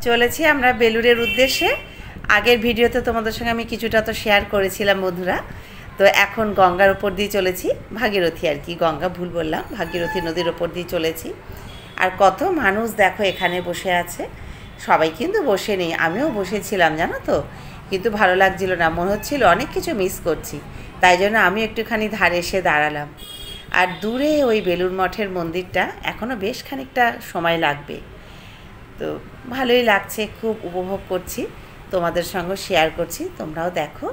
চলেছি আমরা বেলুড়ের উদ্দেশ্যে। আগের ভিডিওতে তোমাদের সঙ্গে আমি কিছুটা তো শেয়ার করেছিলাম বন্ধুরা। তো এখন গঙ্গার ওপর দিয়ে চলেছি, ভাগীরথী আর কি, গঙ্গা ভুল বললাম, ভাগীরথী নদীর ওপর দিয়ে চলেছি। আর কত মানুষ দেখো এখানে বসে আছে। সবাই কিন্তু বসে নেই, আমিও বসেছিলাম জানো তো, কিন্তু ভালো লাগছিল না, মনে হচ্ছিল অনেক কিছু মিস করছি। তাই জন্য আমি একটুখানি ধারে এসে দাঁড়ালাম। আর দূরে ওই বেলুড় মঠের মন্দিরটা এখনও বেশ খানিকটা সময় লাগবে। তো ভালোই লাগছে, খুব উপভোগ করছি, তোমাদের সঙ্গে শেয়ার করছি, তোমরাও দেখো।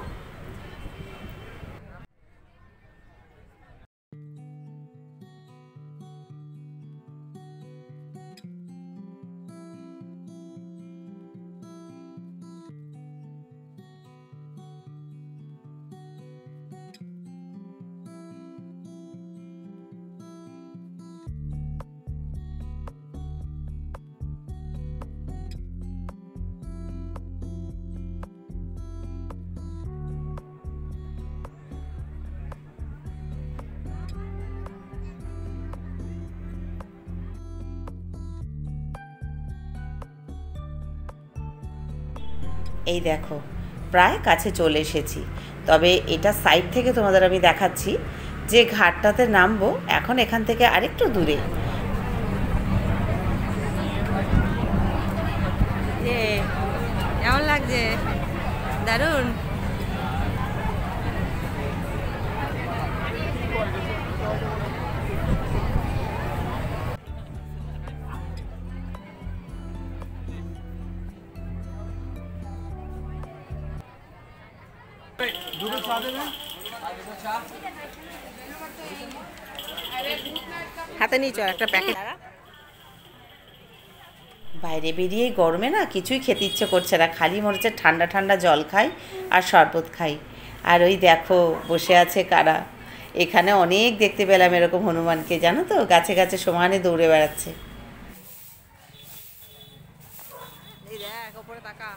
এই দেখো প্রায় কাছে চলে এসেছি। তবে এটা সাইড থেকে তোমাদের আমি দেখাচ্ছি যে ঘাটটাতে নামবো এখন এখান থেকে আরেকটু দূরে। কেমন লাগছে? দারুণ। হাতে নিয়েছ একটা প্যাকেট। বাইরে বেরিয়ে গরমে না কিছুই খেতে ইচ্ছে করছে না, খালি মনে হচ্ছে ঠান্ডা ঠান্ডা জল খাই আর শরবত খাই। আর ওই দেখো বসে আছে কারা, এখানে অনেক দেখতে পেলাম এরকম হনুমানকে, জানো তো, গাছে গাছে সমানে দৌড়ে বেড়াচ্ছে। ওপরে তাকা।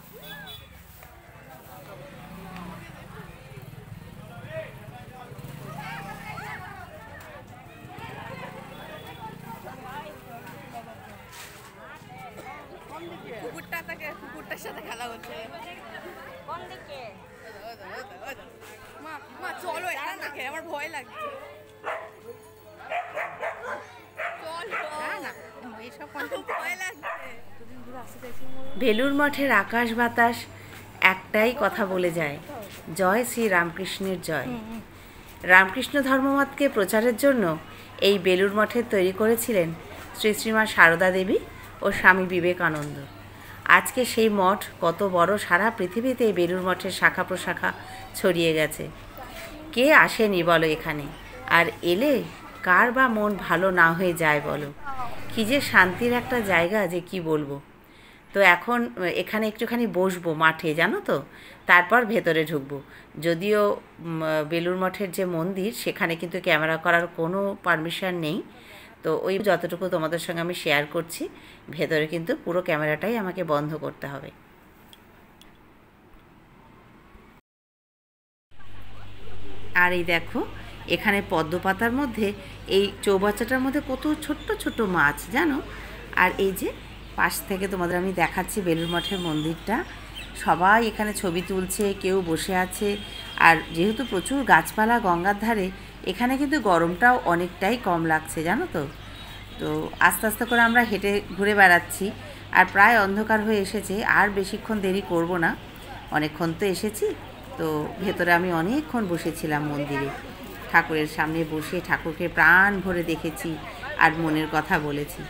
কুকুরটার সাথে খেলা হচ্ছে। কোন দিকে? মা চলো এখান থেকে, আমার ভয় লাগছে। বেলুড় মঠের আকাশ বাতাস একটাই কথা বলে যায়, জয় শ্রী রামকৃষ্ণের জয়। রামকৃষ্ণ ধর্মমতকে প্রচারের জন্য এই বেলুড় মঠের তৈরি করেছিলেন শ্রী শ্রীমা সারদা দেবী ও স্বামী বিবেকানন্দ। আজকে সেই মঠ কত বড়, সারা পৃথিবীতে এই বেলুড় মঠের শাখা প্রশাখা ছড়িয়ে গেছে। কে আসেনি বলো এখানে, আর এলে কার বা মন ভালো না হয়ে যায় বলো। কী যে শান্তির একটা জায়গা যে কি বলবো। তো এখন এখানে একটুখানি বসবো মাঠে, জানো তো, তারপর ভেতরে ঢুকবো। যদিও বেলুড় মঠের যে মন্দির সেখানে কিন্তু ক্যামেরা করার কোনো পারমিশন নেই, তো ওই যতটুকু তোমাদের সঙ্গে আমি শেয়ার করছি। ভেতরে কিন্তু পুরো ক্যামেরাটাই আমাকে বন্ধ করতে হবে। আর এই দেখো এখানে পদ্ম পাতার মধ্যে এই চৌবাচ্চাটার মধ্যে কত ছোট্ট ছোট্ট মাছ জানো। আর এই যে পাশ থেকে তোমাদের আমি দেখাচ্ছি বেলুড় মঠের মন্দিরটা, সবাই এখানে ছবি তুলছে, কেউ বসে আছে। আর যেহেতু প্রচুর গাছপালা গঙ্গার ধারে, এখানে কিন্তু গরমটাও অনেকটাই কম লাগছে জানো তো। তো আস্তে আস্তে করে আমরা হেঁটে ঘুরে বেড়াচ্ছি, আর প্রায় অন্ধকার হয়ে এসেছে, আর বেশিক্ষণ দেরি করব না, অনেকক্ষণ তো এসেছি। তো ভেতরে আমি অনেকক্ষণ বসেছিলাম মন্দিরে, ঠাকুরের সামনে বসে ঠাকুরকে প্রাণ ভরে দেখেছি আর মনের কথা বলেছি।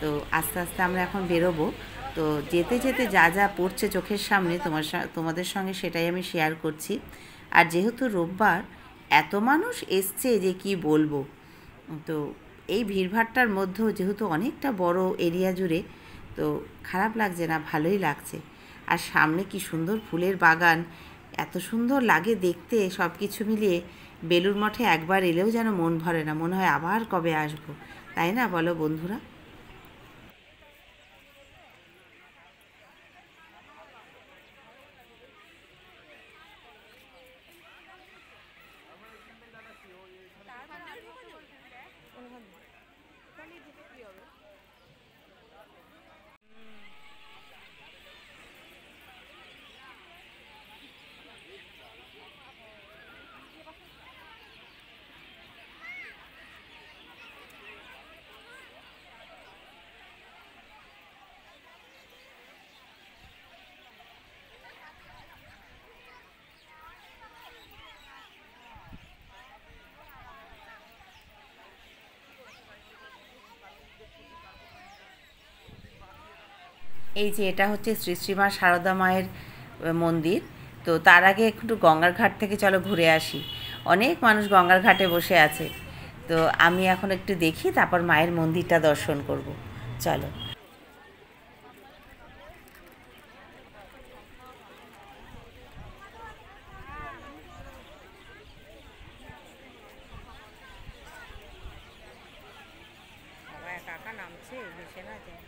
তো আস্তে আস্তে আমরা এখন বেরোবো। তো যেতে যেতে যা যা পড়ছে চোখের সামনে তোমাদের সঙ্গে সেটাই আমি শেয়ার করছি। আর যেহেতু রোববার এত মানুষ এসছে যে কি বলবো, তো এই ভিড়ভাট্টার মধ্যেও যেহেতু অনেকটা বড় এরিয়া জুড়ে, তো খারাপ লাগছে না, ভালোই লাগছে। আর সামনে কি সুন্দর ফুলের বাগান, এত সুন্দর লাগে দেখতে। সব কিছু মিলিয়ে বেলুড় মঠে একবার এলেও যেন মন ভরে না, মনে হয় আবার কবে আসবো, তাই না বলো বন্ধুরা? এই যে এটা হচ্ছে শ্রী শ্রীমা সারদা মায়ের মন্দির। তো তার আগে একটু গঙ্গার ঘাট থেকে চলো ঘুরে আসি। অনেক মানুষ গঙ্গার ঘাটে বসে আছে। তো আমি এখন একটু দেখি, তারপর মায়ের মন্দিরটা দর্শন করব। চলো। একা একা নামছে, ভেসে না যায়।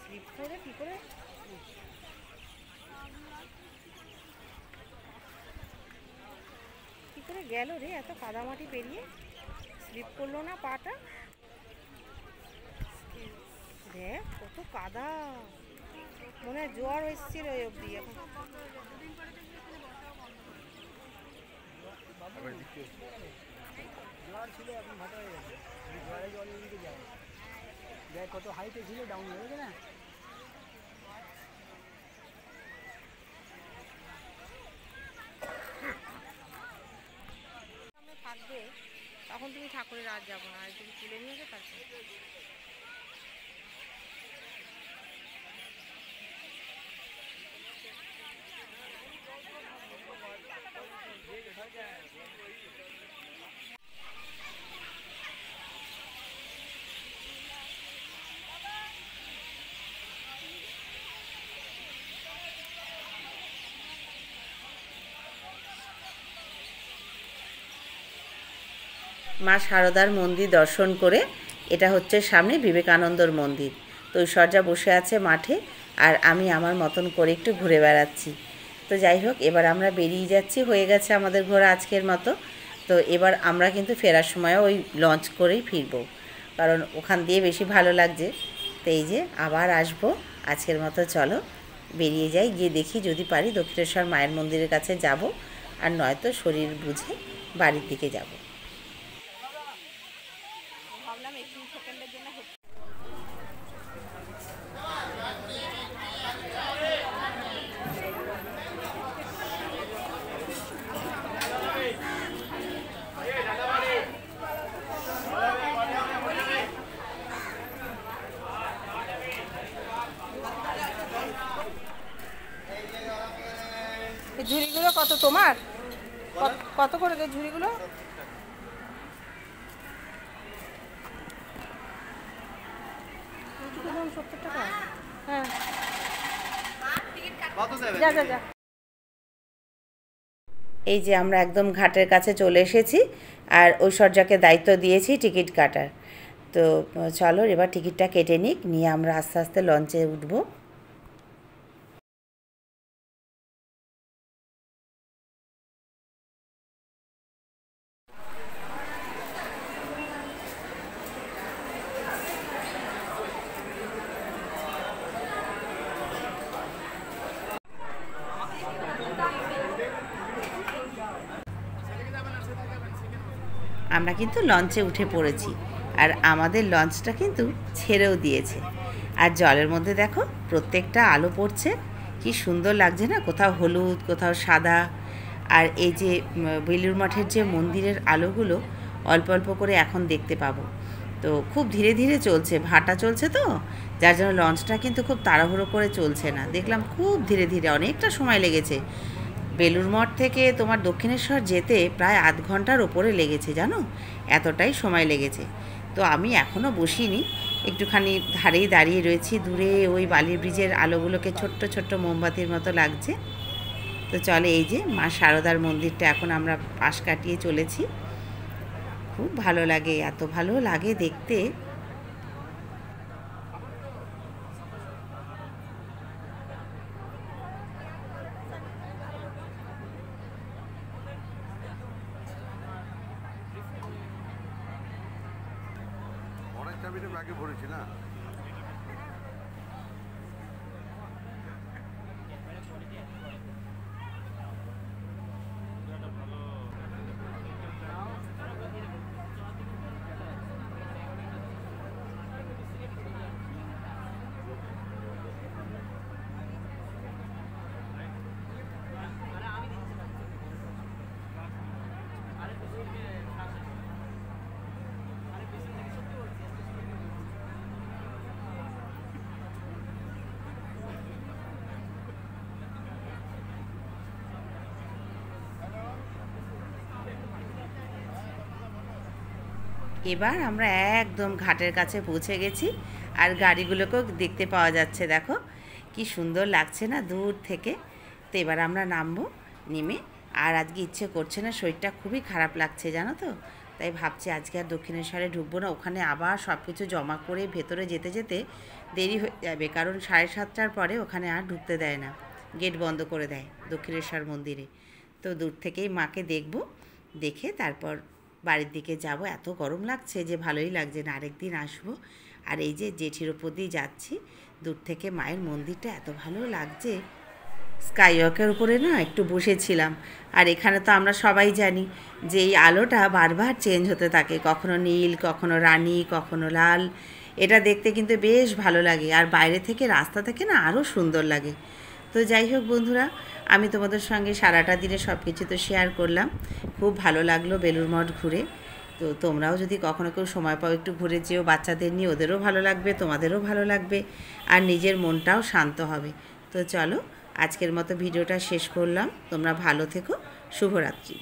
স্লিপ করে কি করে গেল রে, এত কাদামাটি পেরিয়ে? স্লিপ করলো না পাটা? দেখ কত কাদা, মনে হয় জোয়ার এসছিল ওই অব্দি। এখন কত হাইটে ছিল, ডাউন হয়ে গেছে না। থাকবে তখন তুমি ঠাকুরের রাত যাবো না, আর তুমি তুলে নিয়ে যাবে তারপর। মা শারদার মন্দির দর্শন করে, এটা হচ্ছে সামনে বিবেকানন্দর মন্দির। তো ঐশ্বর্যা বসে আছে মাঠে, আর আমি আমার মতন করে একটু ঘুরে বেড়াচ্ছি। তো যাই হোক, এবার আমরা বেরিয়ে যাচ্ছি, হয়ে গেছে আমাদের ঘোরা আজকের মতো। তো এবার আমরা কিন্তু ফেরার সময় ওই লঞ্চ করেই ফিরবো, কারণ ওখান দিয়ে বেশি ভালো লাগছে। তো এই যে আবার আসবো। আজকের মতো চলো বেরিয়ে যাই, গিয়ে দেখি যদি পারি দক্ষিণেশ্বর মায়ের মন্দিরের কাছে যাব, আর নয়তো শরীর বুঝে বাড়ির দিকে যাব। ভাবলাম একটু সেকেন্ডের জন্য ঝুড়িগুলো কত তোমার? কত করে দেয় ঝুড়িগুলো? হ্যাঁ, যা যা যা। এই যে আমরা একদম ঘাটের কাছে চলে এসেছি, আর ঐশ্বর্যাকে দায়িত্ব দিয়েছি টিকিট কাটার। তো চলো এবার টিকিটটা কেটে নিয়ে আমরা আস্তে আস্তে লঞ্চে উঠবো। আমরা কিন্তু লঞ্চে উঠে পড়েছি, আর আমাদের লঞ্চটা কিন্তু ছেড়েও দিয়েছে। আর জলের মধ্যে দেখো প্রত্যেকটা আলো পড়ছে, কি সুন্দর লাগছে না? কোথাও হলুদ, কোথাও সাদা। আর এই যে বেলুড় মঠের যে মন্দিরের আলোগুলো অল্প অল্প করে এখন দেখতে পাবো। তো খুব ধীরে ধীরে চলছে, ভাটা চলছে, তো যার জন্য লঞ্চটা কিন্তু খুব তাড়াহুড়ো করে চলছে না। দেখলাম খুব ধীরে ধীরে, অনেকটা সময় লেগেছে। বেলুড় মঠ থেকে তোমার দক্ষিণেশ্বর যেতে প্রায় আধ ঘন্টার ওপরে লেগেছে, জানো, এতটাই সময় লেগেছে। তো আমি এখনও বসিনি, একটুখানি ধারেই দাঁড়িয়ে রয়েছি। দূরে ওই বালির ব্রিজের আলোগুলোকে ছোট্ট ছোট্ট মোমবাতির মতো লাগছে। তো চলে, এই যে মা শারদার মন্দিরটা এখন আমরা পাশ কাটিয়ে চলেছি। খুব ভালো লাগে, এত ভালো লাগে দেখতে। ব্যাগে ভরেছি না। এবার আমরা একদম ঘাটের কাছে পৌঁছে গেছি, আর গাড়িগুলোকেও দেখতে পাওয়া যাচ্ছে। দেখো কি সুন্দর লাগছে না দূর থেকে। তো এবার আমরা নামবো, নেমে আর আজকে ইচ্ছে করছে না, শরীরটা খুবই খারাপ লাগছে জানো তো। তাই ভাবছি আজকে আর দক্ষিণেশ্বরে ঢুকবো না, ওখানে আবার সব কিছু জমা করে ভেতরে যেতে যেতে দেরি হয়ে যাবে, কারণ 7:30টার পরে ওখানে আর ঢুকতে দেয় না, গেট বন্ধ করে দেয় দক্ষিণেশ্বর মন্দিরে। তো দূর থেকেই মাকে দেখব, দেখে তারপর বাড়ির দিকে যাব। এত গরম লাগছে যে ভালোই লাগছে না, আরেকদিন আসবো। আর এই যে জেঠির ওপর দিয়ে যাচ্ছি, দূর থেকে মায়ের মন্দিরটা এত ভালো লাগছে। স্কাইওয়াকের উপরে না একটু বসেছিলাম, আর এখানে তো আমরা সবাই জানি যে এই আলোটা বারবার চেঞ্জ হতে থাকে, কখনো নীল, কখনো রানী, কখনো লাল। এটা দেখতে কিন্তু বেশ ভালো লাগে, আর বাইরে থেকে রাস্তা থেকে না আরও সুন্দর লাগে। তো যাই হোক বন্ধুরা, আমি তোমাদের সঙ্গে সারাটা দিনে সব কিছু তো শেয়ার করলাম। খুব ভালো লাগলো বেলুড় মঠ ঘুরে। তো তোমরাও যদি কখনো কেউ সময় পাও একটু ঘুরে যেও, বাচ্চাদের নিয়ে, ওদেরও ভালো লাগবে, তোমাদেরও ভালো লাগবে, আর নিজের মনটাও শান্ত হবে। তো চলো আজকের মতো ভিডিওটা শেষ করলাম। তোমরা ভালো থেকো, শুভরাত্রি।